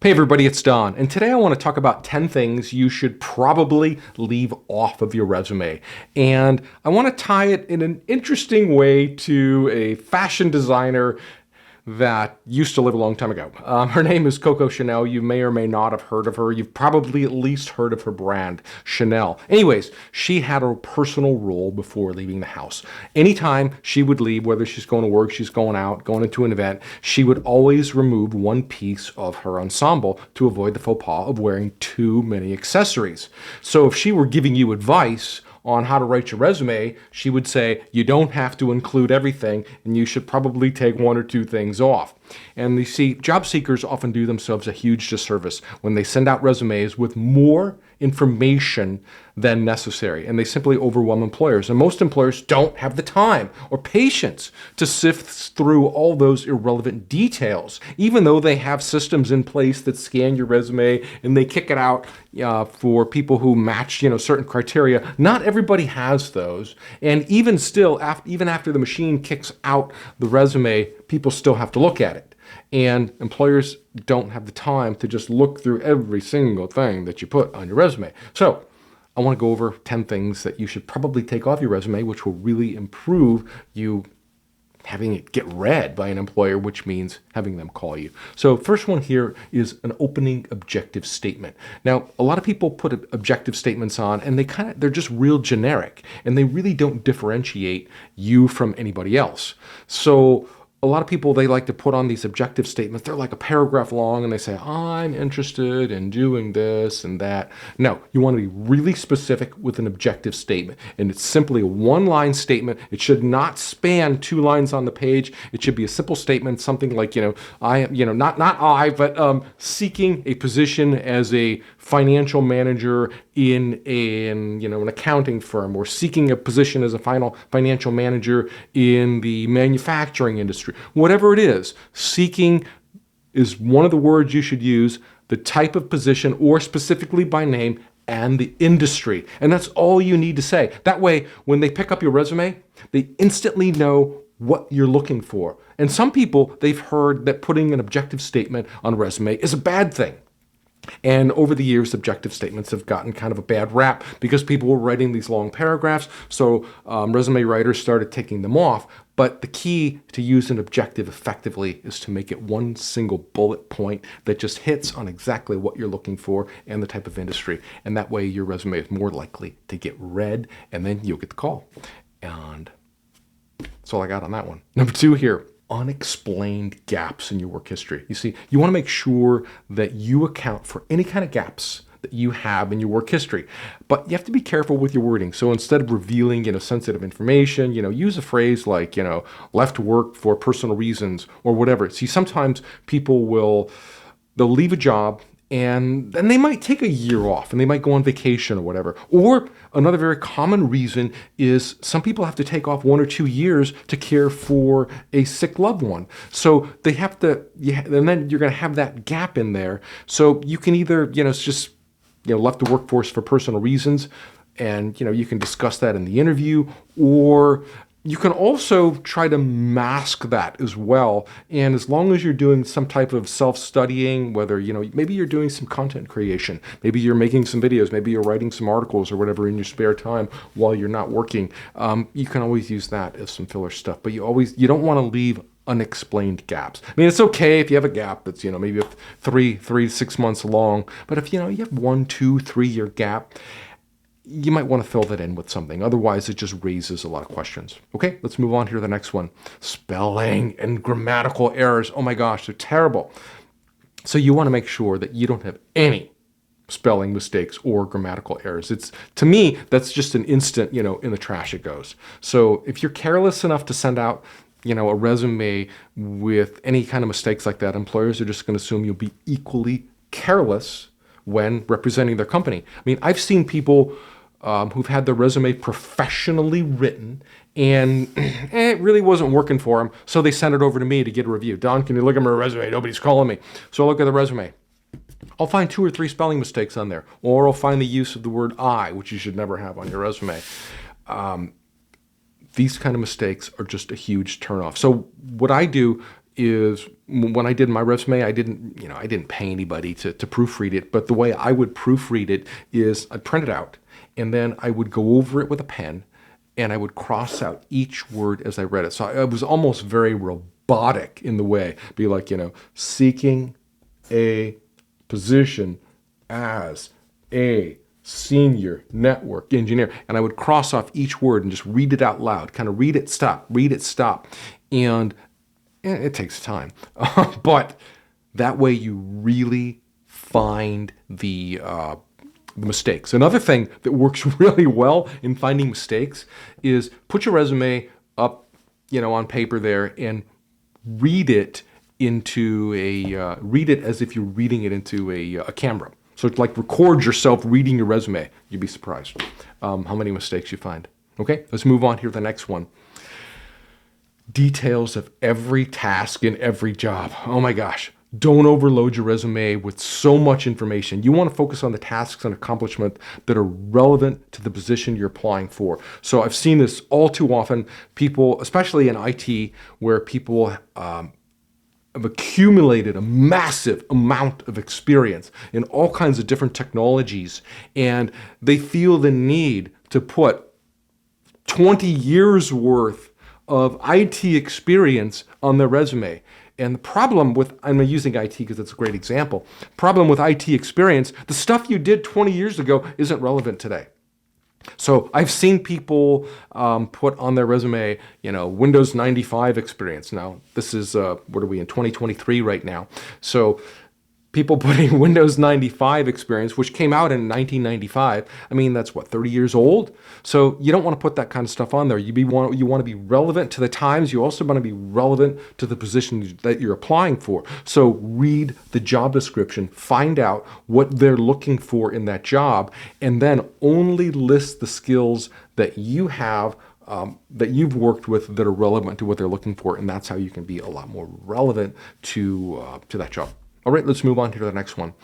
Hey everybody, it's Don, and today I want to talk about 10 things you should probably leave off of your resume. And I want to tie it in an interesting way to a fashion designer that used to live a long time ago. Her name is Coco Chanel. You may or may not have heard of her. You've probably at least heard of her brand, Chanel. Anyways, she had a personal rule before leaving the house. Anytime she would leave, whether she's going to work, she's going out, going into an event, she would always remove one piece of her ensemble to avoid the faux pas of wearing too many accessories. So if she were giving you advice on how to write your resume, she would say, you don't have to include everything, and you should probably take one or two things off. And you see, job seekers often do themselves a huge disservice when they send out resumes with more information than necessary, and they simply overwhelm employers. And most employers don't have the time or patience to sift through all those irrelevant details, even though they have systems in place that scan your resume and they kick it out for people who match, certain criteria. Not everybody has those, and even still, even after the machine kicks out the resume, people still have to look at it. And employers don't have the time to just look through every single thing that you put on your resume. So I want to go over 10 things that you should probably take off your resume, which will really improve you having it get read by an employer, which means having them call you. So first one here is an opening objective statement. Now, a lot of people put objective statements on and they're just real generic and they really don't differentiate you from anybody else. So a lot of people, they like to put on these objective statements. They're like a paragraph long and they say, I'm interested in doing this and that. No, you want to be really specific with an objective statement. And it's simply a one-line statement. It should not span 2 lines on the page. It should be a simple statement, something like, I am, but seeking a position as a financial manager in an accounting firm, or seeking a position as a financial manager in the manufacturing industry. Whatever it is, seeking is one of the words you should use, the type of position, or specifically by name, and the industry. And that's all you need to say. That way, when they pick up your resume, they instantly know what you're looking for. And some people, they've heard that putting an objective statement on a resume is a bad thing. And over the years, objective statements have gotten kind of a bad rap because people were writing these long paragraphs. So resume writers started taking them off. But the key to use an objective effectively is to make it one single bullet point that just hits on exactly what you're looking for and the type of industry. And that way your resume is more likely to get read, and then you'll get the call. And that's all I got on that one. Number 2 here. Unexplained gaps in your work history. You see, you want to make sure that you account for any kind of gaps that you have in your work history, but you have to be careful with your wording. So instead of revealing, sensitive information, use a phrase like, left work for personal reasons or whatever. See, sometimes people they'll leave a job and then they might take a year off and they might go on vacation or whatever. Or another very common reason is some people have to take off 1 or 2 years to care for a sick loved one. So they have to, and then you're going to have that gap in there. So you can either, it's just, left the workforce for personal reasons, and, you can discuss that in the interview, or you can also try to mask that as well. And as long as you're doing some type of self-studying, whether, maybe you're doing some content creation, maybe you're making some videos, maybe you're writing some articles or whatever in your spare time while you're not working, you can always use that as some filler stuff. But you don't want to leave unexplained gaps. I mean, it's okay if you have a gap that's, maybe 3 to 6 months long, but if, you have 1, 2, 3 year gap, you might want to fill that in with something. Otherwise, it just raises a lot of questions. Okay, let's move on here to the next one. Spelling and grammatical errors. Oh my gosh, they're terrible. So you want to make sure that you don't have any spelling mistakes or grammatical errors. To me, that's just an instant, in the trash it goes. So if you're careless enough to send out, a resume with any kind of mistakes like that, employers are just going to assume you'll be equally careless when representing their company. I mean, I've seen people who've had their resume professionally written and it really wasn't working for them, so they sent it over to me to get a review. Don, can you look at my resume? Nobody's calling me. So I look at the resume. I'll find 2 or 3 spelling mistakes on there, or I'll find the use of the word I, which you should never have on your resume. These kind of mistakes are just a huge turnoff. So what I do is when I did my resume, I didn't pay anybody to proofread it, but the way I would proofread it is I'd print it out and then I would go over it with a pen and I would cross out each word as I read it. So I was almost very robotic in the way, be like, seeking a position as a senior network engineer. And I would cross off each word and just read it out loud, kind of read it, stop. And it takes time. But that way you really find the mistakes. Another thing that works really well in finding mistakes is put your resume up, on paper there and read it read it as if you're reading it into a camera. So it's like record yourself reading your resume. You'd be surprised how many mistakes you find. Okay, let's move on here to the next one. Details of every task in every job. Oh my gosh. Don't overload your resume with so much information. You want to focus on the tasks and accomplishments that are relevant to the position you're applying for. So I've seen this all too often. People, especially in IT, where people have accumulated a massive amount of experience in all kinds of different technologies, and they feel the need to put 20 years worth of IT experience on their resume. And the problem with, I'm using IT because it's a great example, problem with IT experience, the stuff you did 20 years ago isn't relevant today. So I've seen people put on their resume, Windows 95 experience. Now, this is, what are we in 2023 right now? So people putting Windows 95 experience, which came out in 1995. I mean, that's what, 30 years old? So you don't want to put that kind of stuff on there. You want to be relevant to the times. You also want to be relevant to the position that you're applying for. So read the job description, find out what they're looking for in that job, and then only list the skills that you have that you've worked with that are relevant to what they're looking for. And that's how you can be a lot more relevant to that job. All right, let's move on to the next one.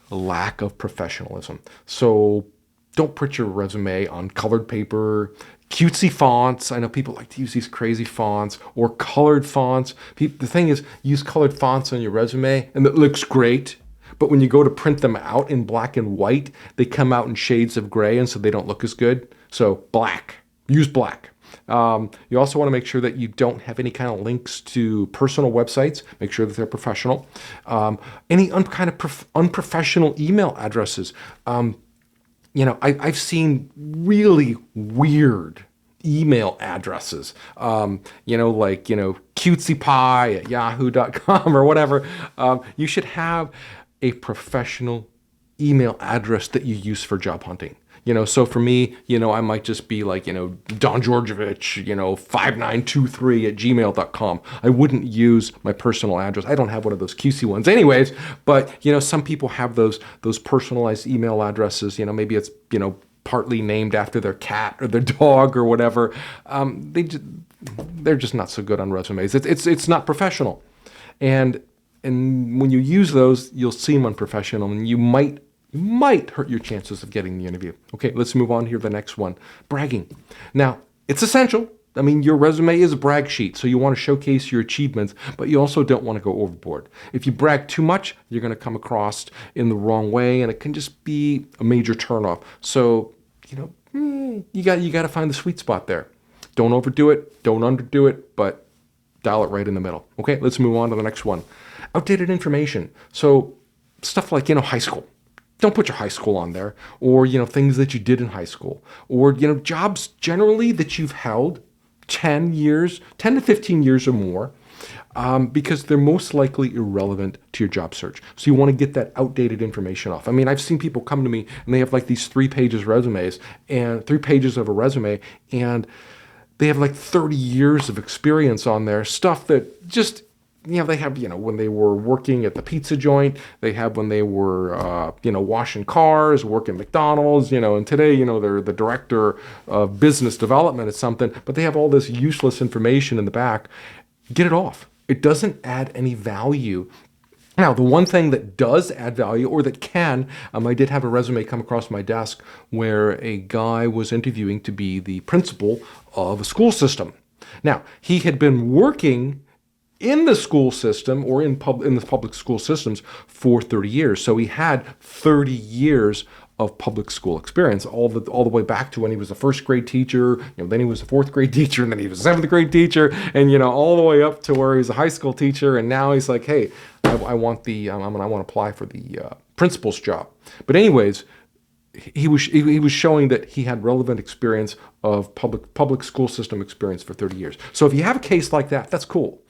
Lack of professionalism. So don't put your resume on colored paper, cutesy fonts. I know people like to use these crazy fonts or colored fonts. The thing is, use colored fonts on your resume and it looks great. But when you go to print them out in black and white, they come out in shades of gray and so they don't look as good. So black, use black. You also want to make sure that you don't have any kind of links to personal websites. Make sure that they're professional. Any unprofessional email addresses. I've seen really weird email addresses, like cutesy@yahoo.com or whatever. You should have a professional email address that you use for job hunting. So for me, I might just be like, Don Georgievich, 5923@gmail.com. I wouldn't use my personal address. I don't have one of those QC ones anyways, but, some people have those personalized email addresses. Maybe it's, partly named after their cat or their dog or whatever. They're just not so good on resumes. It's not professional. And when you use those, you'll seem unprofessional and you might hurt your chances of getting the interview. Okay, let's move on here to the next one. Bragging. Now, it's essential. I mean, your resume is a brag sheet, so you want to showcase your achievements, but you also don't want to go overboard. If you brag too much, you're going to come across in the wrong way, and it can just be a major turnoff. So, you got to find the sweet spot there. Don't overdo it, don't underdo it, but dial it right in the middle. Okay, let's move on to the next one. Outdated information. So, stuff like, high school. Don't put your high school on there, or, things that you did in high school, or, jobs generally that you've held 10 to 15 years or more, because they're most likely irrelevant to your job search. So you want to get that outdated information off. I mean, I've seen people come to me and they have like these 3 pages resumes and 3 pages of a resume, and they have like 30 years of experience on there, stuff that just, they have, when they were working at the pizza joint, they have when they were, washing cars, working McDonald's, and today, they're the director of business development at something, but they have all this useless information in the back. Get it off. It doesn't add any value. Now, the one thing that does add value, or that can, I did have a resume come across my desk where a guy was interviewing to be the principal of a school system. Now, he had been working in the school system or in the public school systems for 30 years. So he had 30 years of public school experience, all the way back to when he was a first grade teacher, then he was a fourth grade teacher, and then he was a seventh grade teacher, and all the way up to where he's a high school teacher, and now he's like, hey, I want to apply for the principal's job. But anyways, he was showing that he had relevant experience of public school system experience for 30 years. So if you have a case like that, that's cool.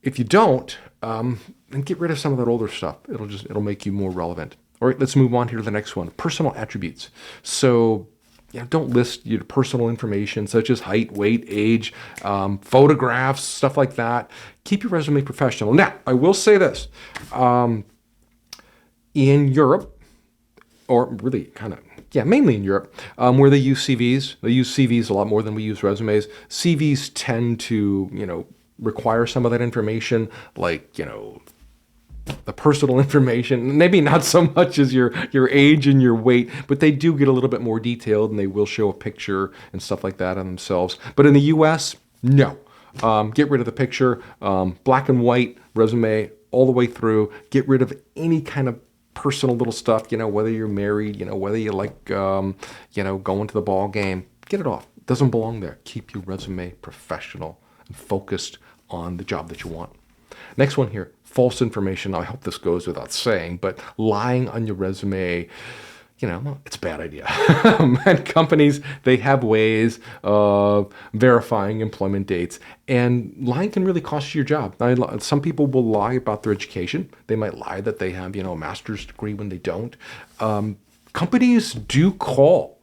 If you don't, then get rid of some of that older stuff. It'll make you more relevant. All right, let's move on here to the next one. Personal attributes. So don't list your personal information such as height, weight, age, photographs, stuff like that. Keep your resume professional. Now, I will say this. In Europe, or really mainly in Europe, where they use CVs. They use CVs a lot more than we use resumes. CVs tend to, require some of that information, like, the personal information, maybe not so much as your age and your weight, but they do get a little bit more detailed, and they will show a picture and stuff like that on themselves. But in the US, no. Get rid of the picture, black and white resume all the way through. Get rid of any kind of personal little stuff, whether you're married, whether you like, going to the ball game. Get it off. It doesn't belong there. Keep your resume professional and focused on the job that you want. Next one here, false information. I hope this goes without saying, but lying on your resume, it's a bad idea. And companies, they have ways of verifying employment dates, and lying can really cost you your job. Now, some people will lie about their education. They might lie that they have, a master's degree when they don't. Companies do call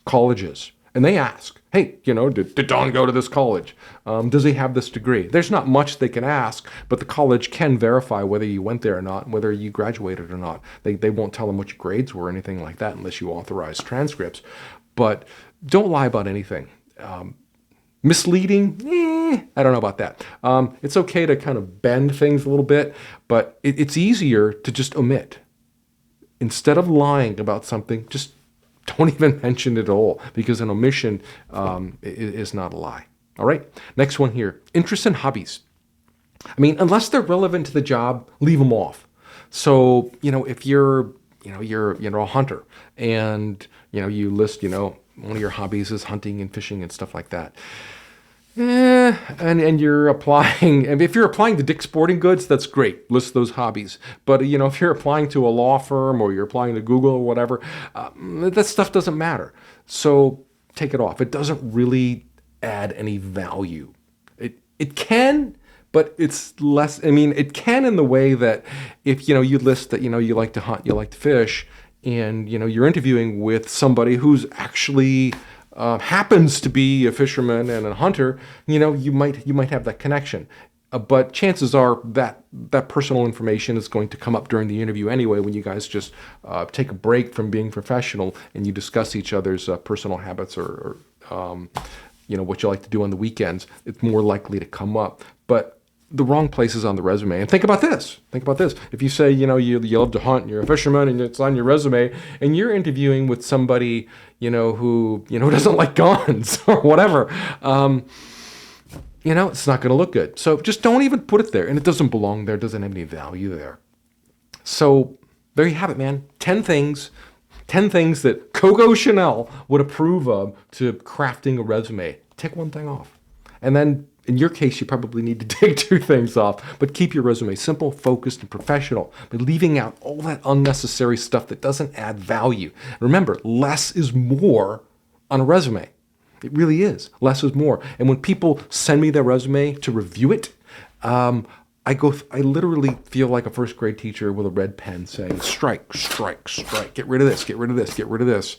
colleges and they ask, hey, did Don go to this college? Does he have this degree? There's not much they can ask, but the college can verify whether you went there or not, whether you graduated or not. They won't tell them what your grades were or anything like that unless you authorize transcripts. But don't lie about anything. Misleading, I don't know about that. It's okay to kind of bend things a little bit, but it's easier to just omit. Instead of lying about something, just don't even mention it at all, because an omission is not a lie. All right, next one here. Interests and hobbies. Unless they're relevant to the job, leave them off. So, if you're a hunter, and, you list, one of your hobbies is hunting and fishing and stuff like that. And you're applying, and if you're applying to Dick's Sporting Goods, that's great. List those hobbies. But, if you're applying to a law firm or you're applying to Google or whatever, that stuff doesn't matter. So take it off. It doesn't really add any value. It can, but it's less. It can in the way that if, you list that, you like to hunt, you like to fish, and, you're interviewing with somebody who's actually happens to be a fisherman and a hunter, you might have that connection. But chances are that personal information is going to come up during the interview anyway, when you guys just take a break from being professional and you discuss each other's personal habits or what you like to do on the weekends. It's more likely to come up. But the wrong places on the resume. And think about this. If you say, you love to hunt and you're a fisherman and it's on your resume, and you're interviewing with somebody, who, doesn't like guns or whatever, it's not going to look good. So just don't even put it there. And it doesn't belong there. It doesn't have any value there. So there you have it, man. 10 things that Coco Chanel would approve of to crafting a resume. Take one thing off. And then in your case, you probably need to take 2 things off, but keep your resume simple, focused, and professional, but leaving out all that unnecessary stuff that doesn't add value. Remember, less is more on a resume. It really is. Less is more. And when people send me their resume to review it, I literally feel like a first grade teacher with a red pen saying, strike, strike, strike, get rid of this, get rid of this, get rid of this.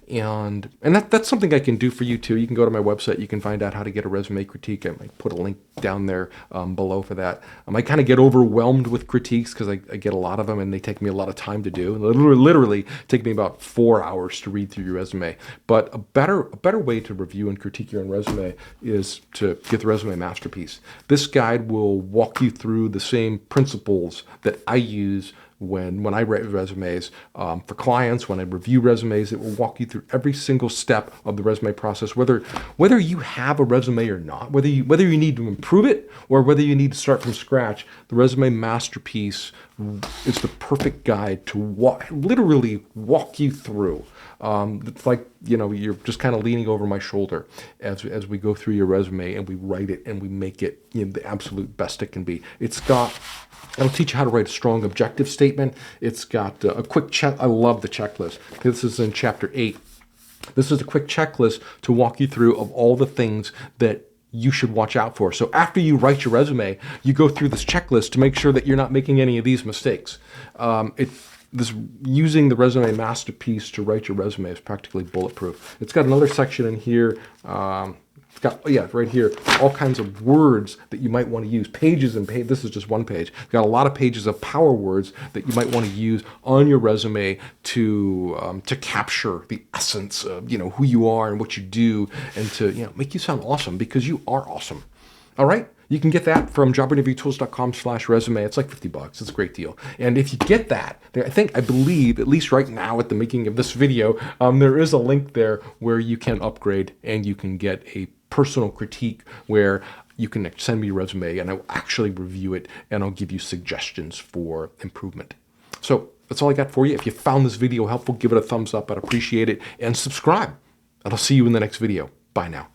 And that's something I can do for you too. You can go to my website. You can find out how to get a resume critique. I might put a link down there below for that. I kind of get overwhelmed with critiques because I get a lot of them and they take me a lot of time to do. Literally take me about 4 hours to read through your resume. But a better way to review and critique your own resume is to get the Resume Masterpiece. This guide will walk you through the same principles that I use when I write resumes for clients, when I review resumes. It will walk you through every single step of the resume process, whether you have a resume or not, whether you need to improve it or whether you need to start from scratch. The Resume Masterpiece is the perfect guide to literally walk you through. It's like, you're just kind of leaning over my shoulder as we go through your resume and we write it and we make it the absolute best it can be. It'll teach you how to write a strong objective statement. It's got a quick check. I love the checklist. This is in chapter 8. This is a quick checklist to walk you through of all the things that you should watch out for. So after you write your resume, you go through this checklist to make sure that you're not making any of these mistakes. Using the Resume Masterpiece to write your resume is practically bulletproof. It's got another section in here. It's got, right here, all kinds of words that you might want to use. Pages and pages. This is just one page. It's got a lot of pages of power words that you might want to use on your resume to capture the essence of who you are and what you do, and to make you sound awesome, because you are awesome. All right. You can get that from jobinterviewtools.com/resume. It's like $50. It's a great deal. And if you get that, I believe, at least right now at the making of this video, there is a link there where you can upgrade and you can get a personal critique where you can send me your resume and I will actually review it and I'll give you suggestions for improvement. So that's all I got for you. If you found this video helpful, give it a thumbs up. I'd appreciate it. And subscribe. And I'll see you in the next video. Bye now.